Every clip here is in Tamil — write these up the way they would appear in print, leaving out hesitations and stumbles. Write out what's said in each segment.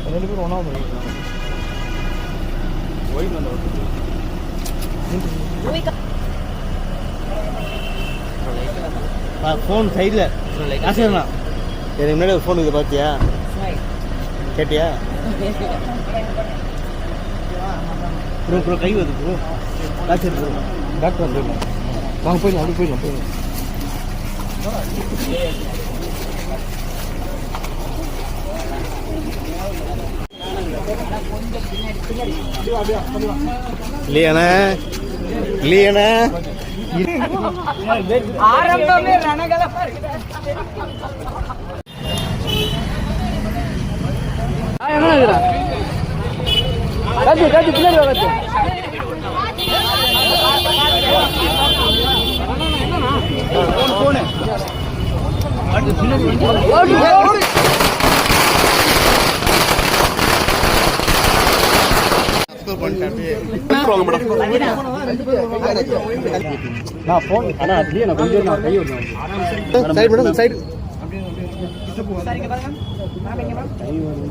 ரெண்டு பேரும் ஒன்றா பண்ணிக்கலாம். ஒயிட் வந்து ஃபோன் சைடில் ஆசைண்ணா எனக்கு முன்னாடி ஒரு ஃபோன் இது பார்த்தியா கேட்டியா ப்ரோ ப்ரோ கை வருது ப்ரோ டாக்டர் ப்ரோ டாக்டர் வந்துடலாம் வாங்க போயிடலாம் அப்படி போயிடலாம் இல்லையாண்ணா இல்லையாண்ணா ஆரம்பமே ரணகலமா இருக்கு. நான் ஃபோன் ஆனால் அதுலேயே நான் கொஞ்சம் நான் கை விடுவேன் சைடு மேடம் சைடு சரிங்க பாருங்க மேம் இங்க மேம் கை வருது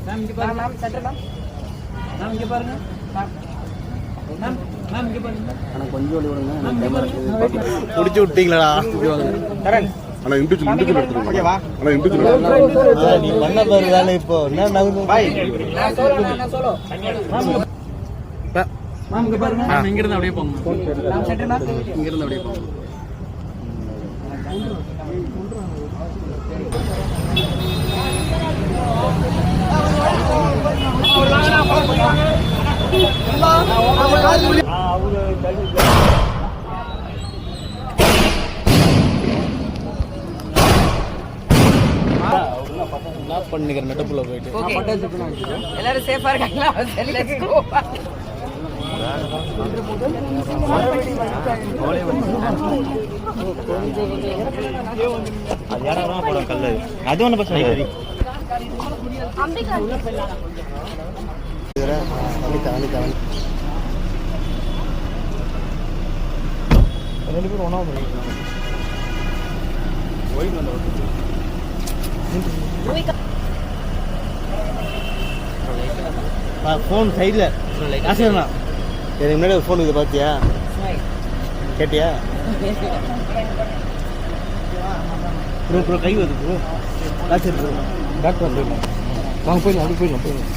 மேம் இங்க பாருங்க மேம் சென்டர் மேம் இங்க பாருங்க மேம் இங்க பாருங்க ஆனால் கொஞ்சம் ஒளி விடுங்க பிடிச்சி விட்டீங்களா கரண் ஆனா இண்டிவிஜுவல் எடுத்துக்கோங்க. ஓகேவா ஆனா இண்டிவிஜுவல் நீ பண்ண பாரு வேலை இப்போ என்ன நகுது பாய் நான் சொல்லோ மேம் இங்க பாருங்க மேம் இங்க இருந்து அப்படியே போங்க மேம் சென்டர் மேம் இங்க இருந்து அப்படியே போங்க பண்ணிக்கிறேன் நடுப்புல போயிட்டு ஓகே எல்லாரும் சேஃபா இருக்காங்களா லெட்ஸ் கோ அது யாரா போட கல்லு அது ஒண்ணு பிரச்சனை இல்லை ரெண்டு பேரும் ஒன்றா பண்ணிக்கலாம் ஒயிட் வந்து ஃபோன் சைடில் ஆசைண்ணா எனக்கு முன்னாடி ஒரு ஃபோன் இது பார்த்தியா கேட்டியா ப்ரோ ப்ரோ கை வருது ப்ரோ டாக்டர் ப்ரோ டாக்டர் வந்துடலாம் வாங்க போயிடலாம் அப்படி போயிடலாம்